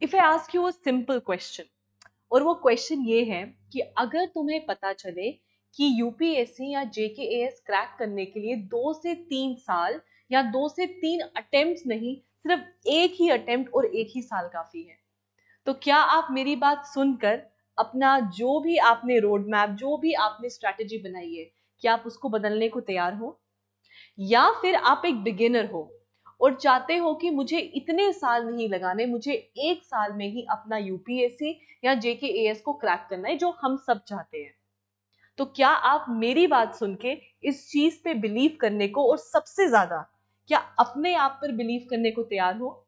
If I ask you a simple question, और वो question ये है कि अगर तुम्हें पता चले कि यूपीएससी या जेकेएएस क्रैक करने के लिए 2 से 3 साल या 2 से 3 अटेम्प्ट नहीं, सिर्फ एक ही अटेम्प्ट और एक ही साल काफी है, तो क्या आप मेरी बात सुनकर अपना जो भी आपने रोड मैप, जो भी आपने स्ट्रैटेजी बनाई है, क्या आप उसको बदलने को तैयार हो? या फिर आप एक बिगिनर हो और चाहते हो कि मुझे इतने साल नहीं लगाने, मुझे 1 साल में ही अपना यूपीएससी या जेकेएएस को क्रैक करना है, जो हम सब चाहते हैं? तो क्या आप मेरी बात सुन के इस चीज पे बिलीव करने को, और सबसे ज्यादा क्या अपने आप पर बिलीव करने को तैयार हो?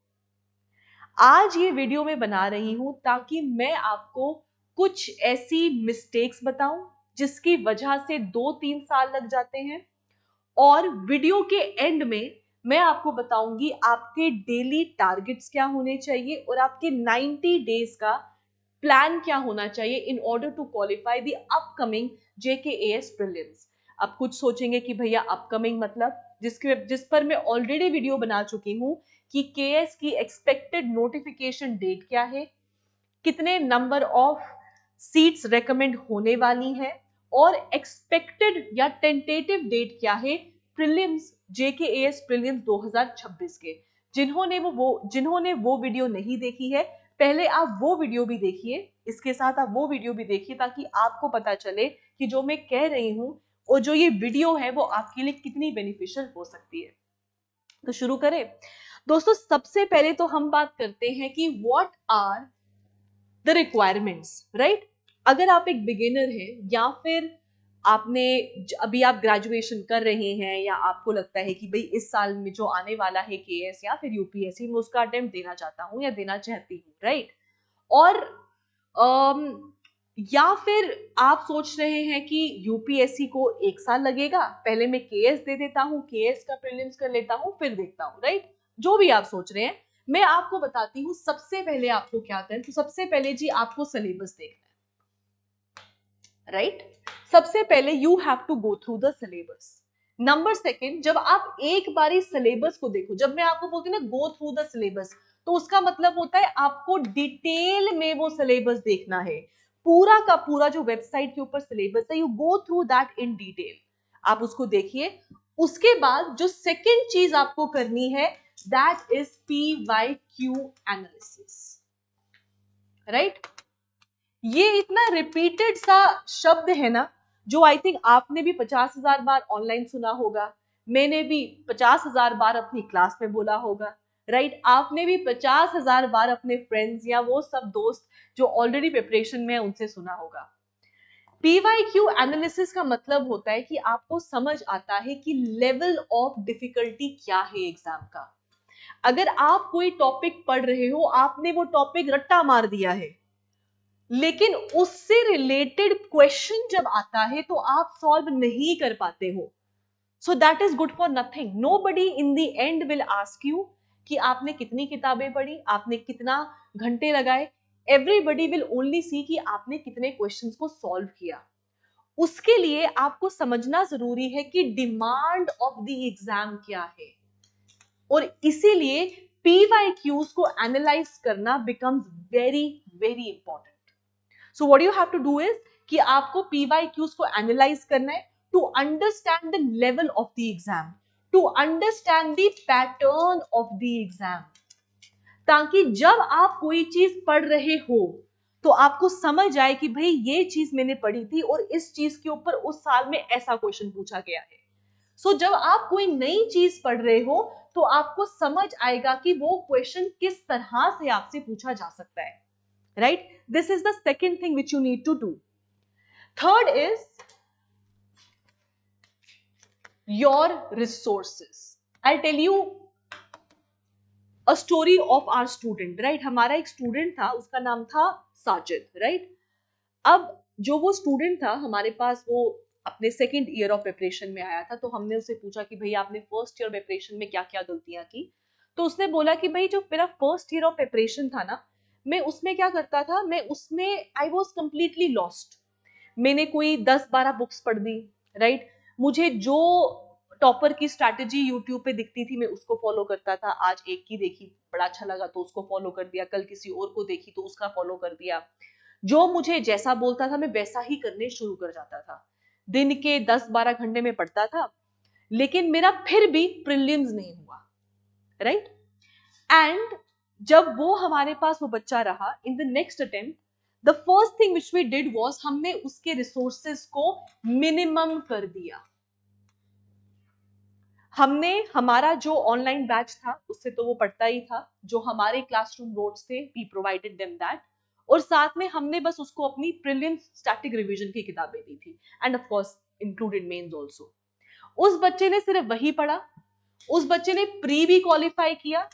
आज ये वीडियो मैं बना रही हूं ताकि मैं आपको कुछ ऐसी मिस्टेक्स बताऊं जिसकी वजह से 2-3 साल लग जाते हैं, और वीडियो के एंड में मैं आपको बताऊंगी आपके डेली टारगेट्स क्या होने चाहिए और आपके 90 डेज का प्लान क्या होना चाहिए in order to qualify the upcoming JKAS prelims. अब कुछ सोचेंगे कि भैया अपकमिंग मतलब, जिस पर मैं ऑलरेडी वीडियो बना चुकी हूं कि केएस की एक्सपेक्टेड नोटिफिकेशन डेट क्या है, कितने नंबर ऑफ सीट्स रेकमेंड होने वाली हैं, और एक्सपेक्टेड या टेंटेटिव डेट क्या है प्रीलिम्स, जेकेएएस प्रीलिम्स 2026 के। जिन्होंने वो वीडियो नहीं देखी है, पहले आप वो वीडियो भी देखिए, इसके साथ आप वो वीडियो भी देखिए, ताकि आपको पता चले कि जो मैं कह रही हूं और जो ये वीडियो है वो आपके लिए कितनी बेनिफिशियल हो सकती है। तो शुरू करें दोस्तों। सबसे पहले तो हम बात करते हैं कि what are the requirements, right? अगर आप एक बिगिनर हैं या फिर आपने अभी आप ग्रेजुएशन कर रहे हैं, या आपको लगता है कि भाई इस साल में जो आने वाला है केएस या फिर यूपीएससी में उसका अटेम्प्ट देना चाहता हूं या देना चाहती हूँ, राइट? और या फिर आप सोच रहे हैं कि यूपीएससी को 1 साल लगेगा, पहले मैं केएस दे देता हूँ, केएस का प्रीलिम्स कर लेता हूँ फिर देखता हूँ, राइट? जो भी आप सोच रहे हैं, मैं आपको बताती हूँ सबसे पहले आपको क्या करना है। तो सबसे पहले जी आपको सिलेबस देखना है, राइट? सबसे पहले you have to go through the syllabus. Number second, जब आप एक बारी सिलेबस को देखो, जब मैं आपको बोलती हूँ ना गो थ्रू द सिलेबस, तो उसका मतलब होता है आपको डिटेल में वो सिलेबस देखना है। पूरा का पूरा जो वेबसाइट के ऊपर सिलेबस है, you go through that in detail, आप उसको देखिए। उसके बाद जो सेकंड चीज आपको करनी है, that is PYQ analysis, right? ये इतना रिपीटेड सा शब्द है ना, जो आई थिंक आपने भी 50,000 बार ऑनलाइन सुना होगा, मैंने भी 50,000 बार अपनी क्लास में बोला होगा, राइट? आपने भी 50,000 बार अपने फ्रेंड्स या वो सब दोस्त जो ऑलरेडी प्रिपरेशन में है उनसे सुना होगा। पीवाईक्यू एनालिसिस का मतलब होता है कि आपको समझ आता है कि लेवल ऑफ डिफिकल्टी क्या है एग्जाम का। अगर आप कोई टॉपिक पढ़ रहे हो, आपने वो टॉपिक रट्टा मार दिया है, लेकिन उससे रिलेटेड क्वेश्चन जब आता है तो आप सॉल्व नहीं कर पाते हो, so that is good for nothing. Nobody in the end will ask you कि आपने कितनी किताबें पढ़ी, आपने कितना घंटे लगाए। एवरीबडी विल ओनली सी कि आपने कितने क्वेश्चंस को सॉल्व किया। उसके लिए आपको समझना जरूरी है कि डिमांड ऑफ द एग्जाम क्या है, और इसीलिए पीवाईक्यूज को एनालाइज करना becomes very very important. So what you have to do is कि आपको पीवाईक्यूज को एनालाइज करना है to understand the level of the exam, to understand the pattern of the exam, ताकि जब आप कोई चीज पढ़ रहे हो तो आपको समझ आए कि भाई ये चीज मैंने पढ़ी थी और इस चीज के ऊपर उस साल में ऐसा क्वेश्चन पूछा गया है। सो जब आप कोई नई चीज पढ़ रहे हो तो आपको समझ आएगा कि वो क्वेश्चन किस तरह से आपसे पूछा जा सकता है, right? This is the second thing which you need to do. Third is your resources. I'll tell you a story of our student, right? हमारा एक स्टूडेंट था, उसका नाम था साजिद, right? अब जो वो स्टूडेंट था हमारे पास, वो अपने सेकेंड ईयर ऑफ प्रिपरेशन में आया था, तो हमने उससे पूछा कि भाई आपने फर्स्ट ईयर प्रिपरेशन में क्या क्या गलतियां की। तो उसने बोला कि भाई जो मेरा फर्स्ट ईयर ऑफ प्रिपरेशन था ना, मैं उसमें क्या करता था, मैं उसमें आई वॉज कंप्लीटली लॉस्ट। मैंने कोई 10-12 बुक्स पढ़ दी, राइट? मुझे जो टॉपर की स्ट्रैटेजी यूट्यूब पे दिखती थी, मैं उसको फॉलो करता था। आज एक की देखी, बड़ा अच्छा लगा तो उसको फॉलो कर दिया, कल किसी और को देखी तो उसका फॉलो कर दिया। जो मुझे जैसा बोलता था मैं वैसा ही करने शुरू कर जाता था। दिन के 10-12 घंटे में पढ़ता था, लेकिन मेरा फिर भी प्रीलिम्स नहीं हुआ, राइट। एंड जब वो हमारे पास वो बच्चा रहा, in the next attempt the first thing which we did was, हमने उसके रिसोर्सेज को मिनिमम कर दिया। हमने हमारा जो ऑनलाइन बैच था उससे तो वो पढ़ता ही था, जो हमारे क्लासरूम नोट्स थे वी प्रोवाइडेड देम दैट, और साथ में हमने बस उसको अपनी प्रीलिम्स स्टैटिक रिवीजन की किताबें दी थी, and of course included mains also. उस बच्चे ने सिर्फ वही पढ़ा, उस बच्चे ने प्री भी क्वालिफाई किया,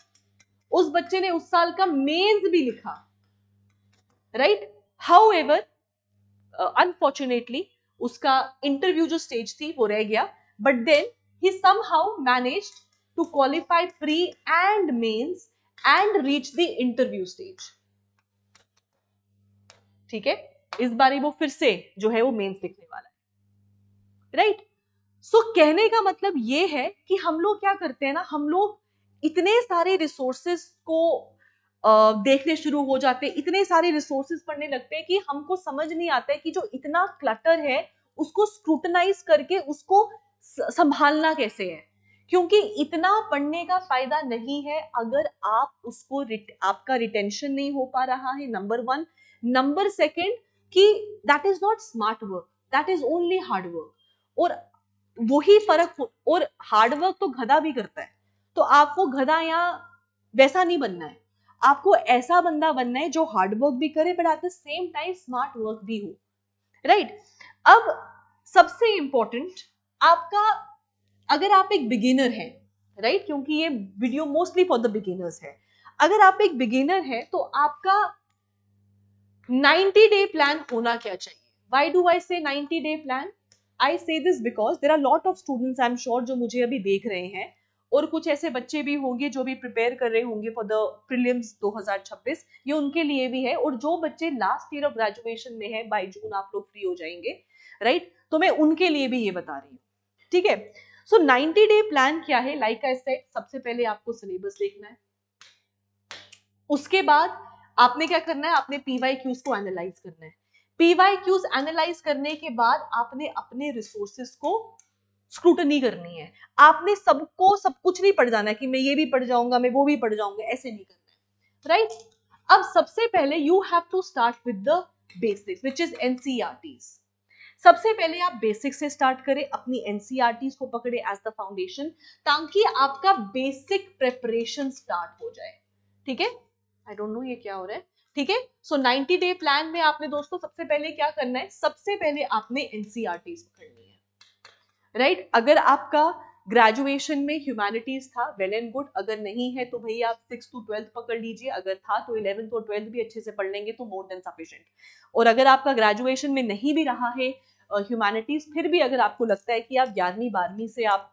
उस बच्चे ने उस साल का मेंस भी लिखा, राइट। हाउएवर अनफॉर्चुनेटली उसका इंटरव्यू जो स्टेज थी वो रह गया, but then he somehow managed to qualify pre and mains and reach the interview stage। ठीक है, इस बारी वो फिर से जो है वो मेंस लिखने वाला है, राइट। सो कहने का मतलब ये है कि हम लोग क्या करते हैं ना, हम लोग इतने सारे रिसोर्सेस को देखने शुरू हो जाते हैं, इतने सारे रिसोर्सेस पढ़ने लगते हैं कि हमको समझ नहीं आता है कि जो इतना क्लटर है उसको स्क्रूटनाइज करके उसको संभालना कैसे है। क्योंकि इतना पढ़ने का फायदा नहीं है अगर आप उसको आपका रिटेंशन नहीं हो पा रहा है, नंबर वन। नंबर सेकंड कि that is not smart work, that is only hard work. और वही फर्क, और हार्ड वर्क तो गधा भी करता है, तो आपको गधा या वैसा नहीं बनना है, आपको ऐसा बंदा बनना है जो हार्ड वर्क भी करे but at the same time smart work भी हो, राइट। अब सबसे इंपॉर्टेंट, आपका अगर आप एक बिगिनर हैं, राइट, क्योंकि ये video mostly for the beginners है, अगर आप एक बिगिनर हैं तो आपका 90 डे प्लान होना क्या चाहिए। व्हाई डू आई से 90 day plan? I say this because there are lot of students, I am sure, जो मुझे अभी देख रहे हैं, और कुछ ऐसे बच्चे भी होंगे जो भी प्रिपेयर कर रहे होंगे फॉर द प्रीलिम्स 2026, ये उनके लिए भी है। और जो बच्चे लास्ट ईयर ऑफ ग्रेजुएशन में है, बाय जून आप लोग फ्री हो जाएंगे, राइट, तो मैं उनके लिए भी ये बता रही हूँ, ठीक है। सो 90 डे प्लान क्या है? लाइक आई सेड, सबसे पहले आपको सिलेबस देखना है, उसके बाद आपने क्या करना है, आपने पीवाईक्यूज को एनालाइज करना है। पीवाईक्यूज एनालाइज करने के बाद आपने अपने रिसोर्सेज को स्क्रूटनी करनी है। आपने सबको सब कुछ नहीं पढ़ जाना है कि मैं ये भी पढ़ जाऊंगा, मैं वो भी पढ़ जाऊंगा, ऐसे नहीं करना है, राइट। अब सबसे पहले you have to start with the basics which is NCERTs. सबसे पहले आप बेसिक से स्टार्ट करें, अपनी एनसीईआरटीज को पकड़े एज द फाउंडेशन, ताकि आपका बेसिक प्रिपरेशन स्टार्ट हो जाए, ठीक है। आई डोंट नो ये क्या हो रहा है, ठीक है। सो 90 डे प्लान में आपने दोस्तों सबसे पहले क्या करना है, सबसे पहले आपने एनसीईआरटीज पकड़नी है, राइट। अगर आपका ग्रेजुएशन में ह्यूमैनिटीज था, वेल एंड गुड, अगर नहीं है तो भैया आप 6 to 12 पकड़ लीजिए, अगर था तो 11th और 12th भी अच्छे से पढ़ लेंगे तो मोर देन सफिशिएंट। और अगर आपका ग्रेजुएशन में नहीं भी रहा है ह्यूमैनिटीज, फिर भी अगर आपको लगता है कि आप 11वीं 12वीं से आप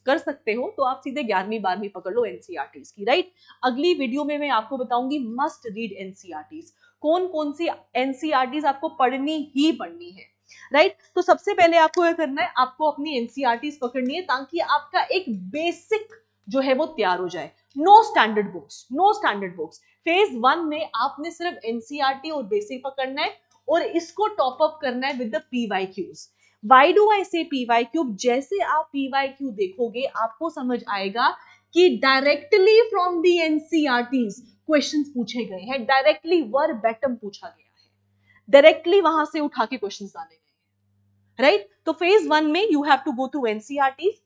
कर सकते हो, तो आप सीधे 11वीं 12वीं पकड़ लो एनसीईआरटीज की, राइट। अगली वीडियो में मैं आपको बताऊंगी मस्ट रीड एनसीईआरटीज, कौन कौन सी एनसीईआरटीज आपको पढ़नी ही पढ़नी है, राइट। तो सबसे पहले आपको क्या करना है, आपको अपनी एनसीईआरटीज पकड़नी है ताकि आपका एक बेसिक जो है वो तैयार हो जाए। No standard books, no standard books. Phase 1 में आपने सिर्फ एनसीईआरटी और बेसिक पकड़ना है और इसको टॉप अप करना है with the PYQs. Why do I से पीवाईक्यू? जैसे आप पीवाईक्यू देखोगे आपको समझ आएगा कि directly from the NCERTs questions पूछे गए हैं, डायरेक्टली वर्बैटम पूछा गया है, डायरेक्टली वहां से उठा के क्वेश्चंस डाले गए हैं, राइट। तो फेज 1 में you have to go through NCERTs,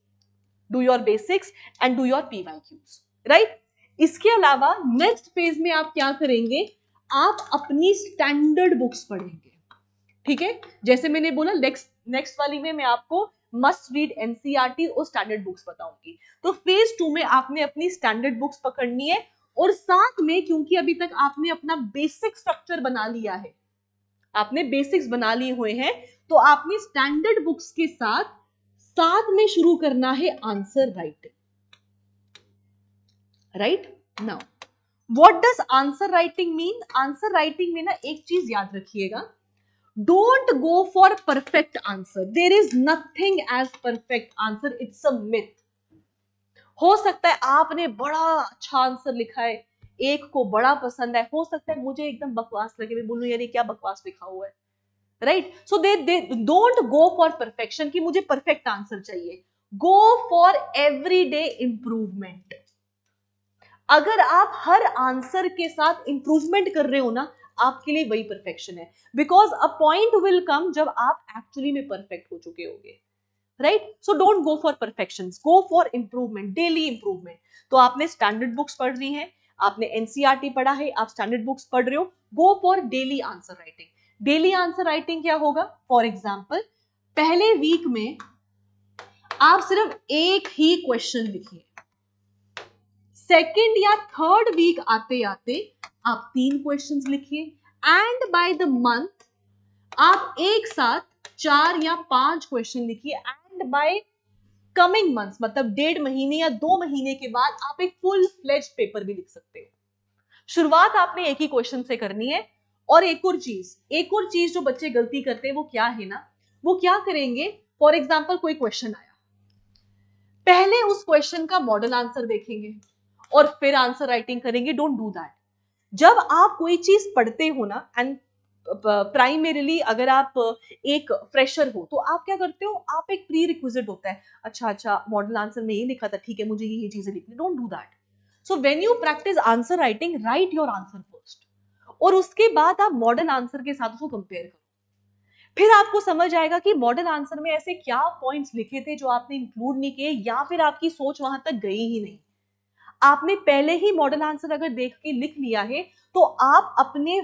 do your basics and do your PYQs, right. इसके अलावा नेक्स्ट फेज में आप क्या करेंगे, आप अपनी स्टैंडर्ड बुक्स पढ़ेंगे, ठीक है। जैसे मैंने बोला नेक्स्ट वाली में मैं आपको मस्ट रीड एनसीईआरटी और स्टैंडर्ड बुक्स बताऊंगी। तो फेज 2 में आपने अपनी स्टैंडर्ड बुक्स पकड़नी है, और साथ में क्योंकि अभी तक आपने अपना बेसिक स्ट्रक्चर बना लिया है, आपने बेसिक्स बना लिए हुए हैं, तो आपने स्टैंडर्ड बुक्स के साथ साथ में शुरू करना है answer writing, right. Now what does answer writing mean? Answer writing में ना एक चीज याद रखिएगा, don't go for perfect answer, there is nothing as perfect answer, it's a myth. हो सकता है आपने बड़ा अच्छा आंसर लिखा है, एक को बड़ा पसंद है, हो सकता है मुझे एकदम बकवास लगे, मैं बोलूं यार ये क्या बकवास लिखा हुआ है, right? So they don't go for perfection कि मुझे परफेक्ट आंसर चाहिए, गो फॉर एवरीडे इंप्रूवमेंट। अगर आप हर आंसर के साथ इंप्रूवमेंट कर रहे हो ना, आपके लिए वही परफेक्शन है, because a point will come जब आप एक्चुअली में परफेक्ट हो चुके होगे, right? So don't go for perfection, go for improvement, daily improvement. तो आपने स्टैंडर्ड बुक्स पढ़ रही हैं, आपने एनसीईआरटी पढ़ा है, आप स्टैंडर्ड बुक्स पढ़ रहे हो, go for daily answer writing. Daily answer writing क्या होगा? फॉर एग्जाम्पल, पहले वीक में आप सिर्फ एक ही क्वेश्चन लिखिए, सेकेंड या थर्ड वीक आते आते आप 3 क्वेश्चंस लिखिए, एंड बाय द मंथ आप एक साथ 4 या 5 क्वेश्चन लिखिए, एंड बाय कमिंग मंथ्स मतलब 1.5 महीने या 2 महीने के बाद आप एक फुल फ्लेज्ड पेपर भी लिख सकते हो। शुरुआत आपने एक ही क्वेश्चन से करनी है। और एक और चीज जो बच्चे गलती करते हैं वो क्या है ना, वो क्या करेंगे, फॉर एग्जाम्पल कोई क्वेश्चन आया, पहले उस क्वेश्चन का मॉडल आंसर देखेंगे और फिर आंसर राइटिंग करेंगे। Don't do that. जब आप कोई चीज पढ़ते हो ना, एंड प्राइमरीली अगर आप एक फ्रेशर हो तो आप क्या करते हो, आप एक प्री रिक्विजिट होता है, अच्छा मॉडल आंसर में ये लिखा था, ठीक है मुझे ये चीजें लिखनी। Don't do that. So when you practice answer writing, right your answer first, और उसके बाद आप मॉडल आंसर के साथ उसको कंपेयर करो। फिर आपको समझ आएगा कि मॉडल आंसर में ऐसे क्या पॉइंट्स लिखे थे जो आपने इंक्लूड नहीं किए, या फिर आपकी सोच वहां तक गई ही नहीं। आपने पहले ही मॉडल आंसर अगर देख के लिख लिया है तो आप अपने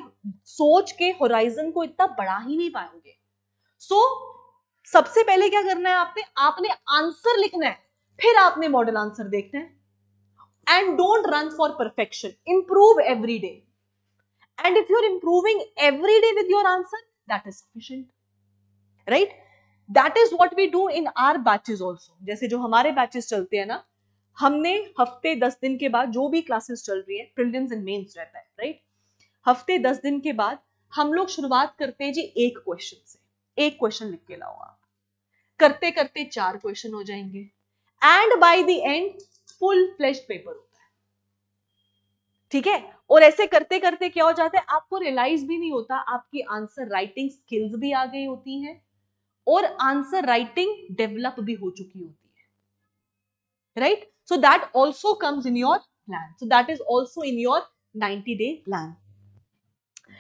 सोच के होराइजन को इतना बढ़ा ही नहीं पाएंगे। सो सबसे पहले क्या करना है, आपने आपने आंसर लिखना है, फिर आपने मॉडल आंसर देखना है। And don't run for perfection, improve every day, and if you are improving every day with your answer, that is sufficient, right? That is what we do in our batches also. जैसे जो हमारे batches चलते हैं ना, हमने हफ्ते 10 दिन के बाद जो भी क्लासेस चल रही है, प्रीलिम्स एंड मेंस रहता है, राइट? हफ्ते 10 दिन के बाद हम लोग शुरुआत करते हैं जी एक क्वेश्चन से, एक क्वेश्चन लिख के लाओ आप, करते करते 4 क्वेश्चन हो जाएंगे, and by the end full fleshed paper होता है, ठीक है? और ऐसे करते करते क्या हो जाता है, आपको रियलाइज भी नहीं होता, आपकी आंसर राइटिंग स्किल्स भी आ गई होती हैं और आंसर राइटिंग डेवलप भी हो चुकी होती है, right? So that also comes in your plan, so that is also in your 90-day plan.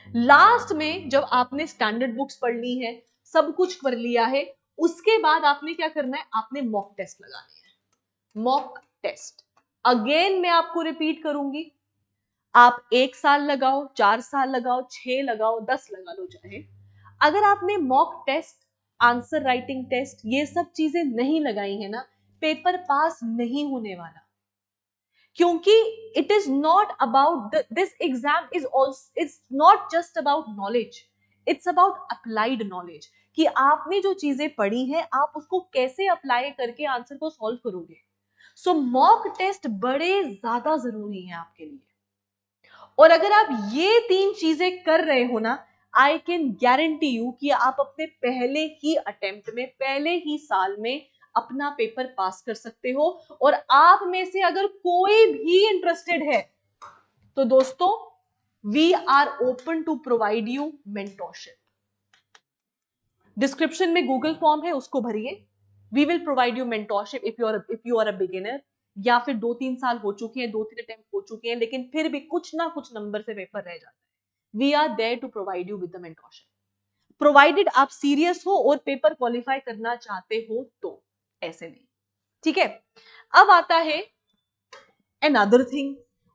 Last में जब आपने स्टैंडर्ड बुक्स पढ़ ली है, सब कुछ कर लिया है, उसके बाद आपने क्या करना है, आपने मॉक टेस्ट लगाने हैं। मॉक टेस्ट अगेन मैं आपको रिपीट करूंगी, आप 1 साल लगाओ, 4 साल लगाओ, 6 लगाओ, 10 लगा लो चाहे, अगर आपने mock test, answer writing test, ये सब चीजें नहीं लगाई है ना, पेपर पास नहीं होने वाला। क्योंकि it is not about this exam is also, it's not just about knowledge, it's about applied knowledge, कि आपने जो चीजें पढ़ी हैं आप उसको कैसे अप्लाई करके आंसर को सॉल्व करोगे। सो मॉक टेस्ट बड़े ज्यादा जरूरी हैं आपके लिए, और अगर आप ये 3 चीजें कर रहे हो ना, आई कैन गारंटी यू कि आप अपने पहले ही अटेम्प्ट में, पहले ही साल में अपना पेपर पास कर सकते हो। और आप में से अगर कोई भी इंटरेस्टेड है तो दोस्तों, we are open to provide you mentorship. Description में गूगल फॉर्म है, उसको भरिए। We will provide you mentorship if you are a beginner, या फिर 2-3 साल हो चुके हैं, 2-3 अटेम्प्ट हो चुके हैं, लेकिन फिर भी कुछ ना कुछ नंबर से पेपर रह जाता है। We are there to provide you with the mentorship, provided आप सीरियस हो और पेपर क्वालिफाई करना चाहते हो तो, ऐसे नहीं, ठीक है? अब आता है another thing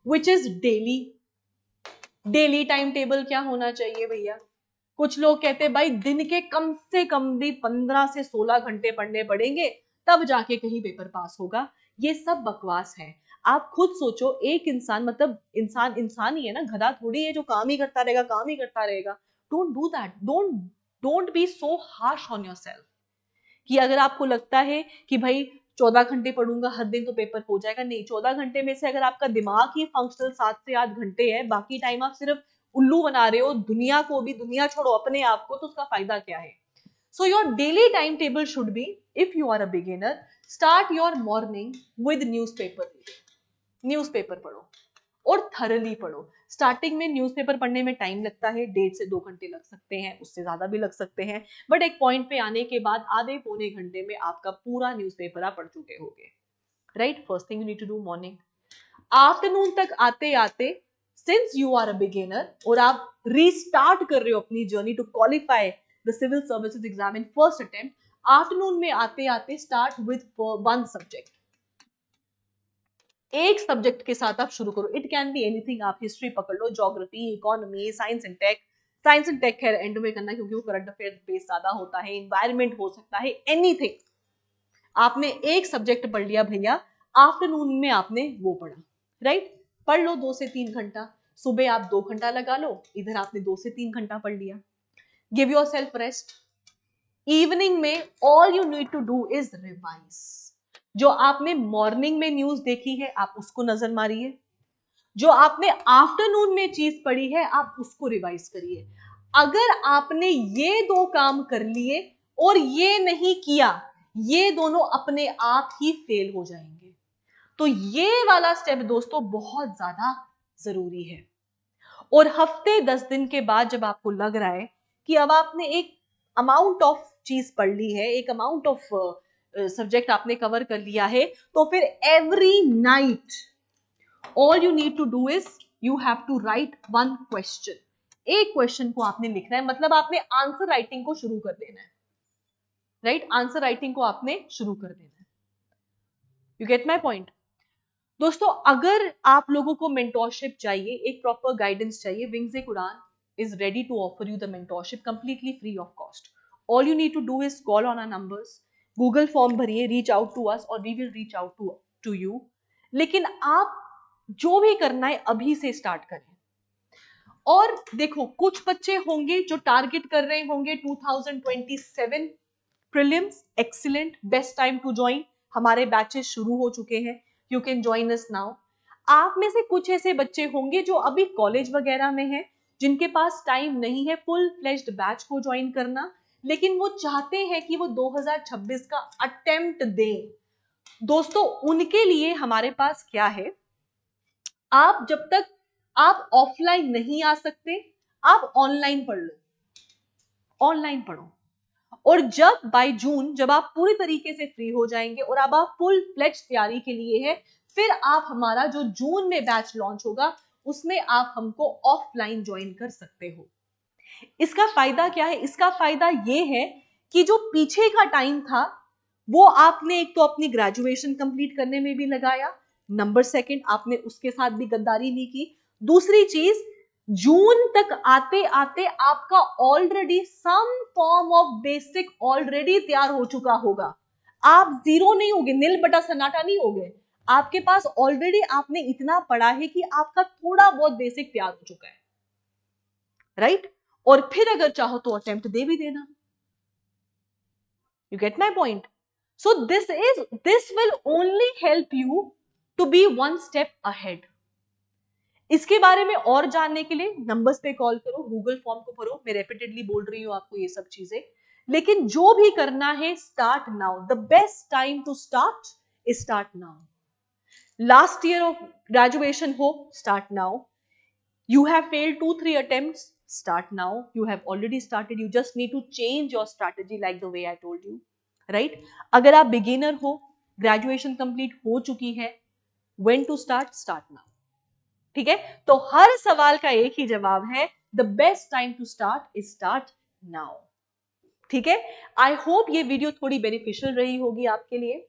which is daily। Daily time table क्या होना चाहिए भैया? कुछ लोग कहते हैं भाई दिन के कम से कम भी 15 से 16 घंटे पढ़ने पड़ेंगे, तब जाके कहीं पेपर पास होगा। ये सब बकवास है। आप खुद सोचो, एक इंसान, मतलब इंसान इंसान ही है ना, गधा थोड़ी है जो काम ही करता रहेगा, काम ही करता रहेगा। Don't do that, don't be so harsh on yourself कि अगर आपको लगता है कि भाई 14 घंटे पढ़ूंगा हर दिन तो पेपर हो जाएगा। नहीं, 14 घंटे में से अगर आपका दिमाग ही फंक्शनल 7 से 8 घंटे है, बाकी टाइम आप सिर्फ उल्लू बना रहे हो दुनिया को भी, दुनिया छोड़ो अपने आप को, तो उसका फायदा क्या है? So your daily timetable should be, if you are a beginner, start your morning with newspaper. Newspaper पढ़ो और थरली पढ़ो। स्टार्टिंग में न्यूज़पेपर पढ़ने में टाइम लगता है, 1.5 से 2 घंटे लग सकते हैं, उससे ज्यादा भी लग सकते हैं, बट एक पॉइंट पे आने के बाद आधे पौने घंटे में आपका पूरा न्यूज़पेपर आप पढ़ चुके होंगे, right? First thing you need to do morning. Afternoon तक आते आते, since you are a beginner और आप रीस्टार्ट कर रहे हो अपनी journey to qualify the civil services exam in first attempt, afternoon में आते आते स्टार्ट विद वन सब्जेक्ट। एक सब्जेक्ट के साथ आप शुरू करो। इट कैन बी एनीथिंग, आप हिस्ट्री पकड़ लो, geography, economy, science and tech. Science and tech खैर एंड में करना क्योंकि वो करंट अफेयर बेस ज्यादा होता है, इन्वायरमेंट हो सकता है, एनीथिंग। आपने एक सब्जेक्ट पढ़ लिया भैया, आफ्टरनून में आपने वो पढ़ा, राइट? पढ़ लो 2 से 3 घंटा। सुबह आप 2 घंटा लगा लो, इधर आपने 2 से 3 घंटा पढ़ लिया। Give yourself rest. Evening में all you need to do is revise. जो आपने मॉर्निंग में न्यूज देखी है आप उसको नजर मारिए, जो आपने आफ्टरनून में चीज पढ़ी है आप उसको रिवाइज करिए। अगर आपने ये 2 काम कर लिए और ये नहीं किया, ये दोनों अपने आप ही फेल हो जाएंगे। तो ये वाला स्टेप दोस्तों बहुत ज्यादा जरूरी है। और हफ्ते 10 दिन के बाद जब आपको लग रहा है कि अब आपने एक अमाउंट ऑफ चीज पढ़ ली है, एक अमाउंट ऑफ सब्जेक्ट आपने कवर कर लिया है, तो फिर every night all you need to do is you have to write one question. एक क्वेश्चन को आपने लिखना है, मतलब आपने आंसर राइटिंग को शुरू कर देना है, राइट? आंसर राइटिंग को आपने शुरू कर देना है। You get my point? दोस्तों अगर आप लोगों को मेंटोरशिप चाहिए, एक प्रॉपर गाइडेंस चाहिए, विंग्स एक उड़ान is ready to offer you the mentorship completely free of cost. All you need to do is call on our numbers, Google form भरिए, reach out to us और we will reach out to you. लेकिन आप जो भी करना है अभी से स्टार्ट करें। और देखो कुछ बच्चे होंगे जो टारगेट कर रहे होंगे 2027 prelims, excellent, best time to join. हमारे बैचेस शुरू हो चुके हैं, you can join us now. आप में से कुछ ऐसे बच्चे होंगे जो अभी कॉलेज वगैरह में हैं, जिनके पास टाइम नहीं है फुल फ्लेज्ड बैच को ज्वाइन करना, लेकिन वो चाहते हैं कि वो 2026 का अटेम्प्ट दें। दोस्तों उनके लिए हमारे पास क्या है, आप जब तक आप ऑफलाइन नहीं आ सकते, आप ऑनलाइन पढ़ लो, ऑनलाइन पढ़ो। और जब बाय जून जब आप पूरी तरीके से फ्री हो जाएंगे और अब आप फुल फ्लेक्स तैयारी के लिए है, फिर आप हमारा जो जून में बैच लॉन्च होगा उसमें आप हमको ऑफलाइन ज्वाइन कर सकते हो। इसका फायदा क्या है? इसका फायदा ये है कि जो पीछे का टाइम था वो आपने एक तो अपनी ग्रेजुएशन कंप्लीट करने में भी लगाया, नंबर सेकंड आपने उसके साथ भी गद्दारी नहीं की, दूसरी चीज जून तक आते आते आपका already some form of basic already तैयार हो चुका होगा। आप जीरो नहीं होगे, नील बटा सन्नाटा नहीं होगे, आपके पास ऑलरेडी आपने इतना पढ़ा है कि आपका थोड़ा बहुत बेसिक तैयार हो चुका है, राइट? और फिर अगर चाहो तो अटेम्प्ट दे भी देना। You get my point? So this will only help you to be one step ahead. इसके बारे में और जानने के लिए नंबर्स पे कॉल करो, गूगल फॉर्म को भरो। मैं रेपिटेडली बोल रही हूं आपको ये सब चीजें, लेकिन जो भी करना है start now. The best time to start is start now. Last year of graduation हो, start now. You have failed 2-3 attempts, start now. You have already started, you just need to change your strategy like the way I told you, right? अगर आप beginner हो, graduation complete हो चुकी है, when to start? Start now. ठीक है? तो हर सवाल का एक ही जवाब है, the best time to start is start now. ठीक है? I hope ये वीडियो थोड़ी बेनिफिशियल रही होगी आपके लिए।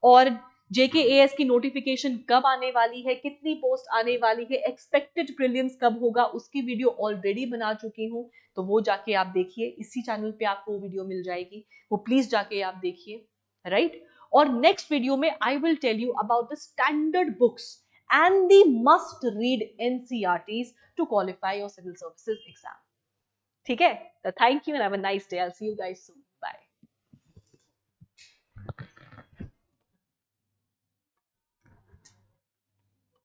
और JKAS की नोटिफिकेशन कब आने वाली है, कितनी पोस्ट आने वाली है, एक्सपेक्टेड प्रीलिम्स कब होगा, उसकी वीडियो ऑलरेडी बना चुकी हूं, तो वो जाके आप देखिए। इसी चैनल पे आपको वो वीडियो मिल जाएगी, वो प्लीज जाके आप देखिए, राइट? और नेक्स्ट वीडियो में I will tell you about the standard books and the must read NCERTs to qualify your civil services exam. ठीक है? तो thank you and have a nice day. I will see you guys soon.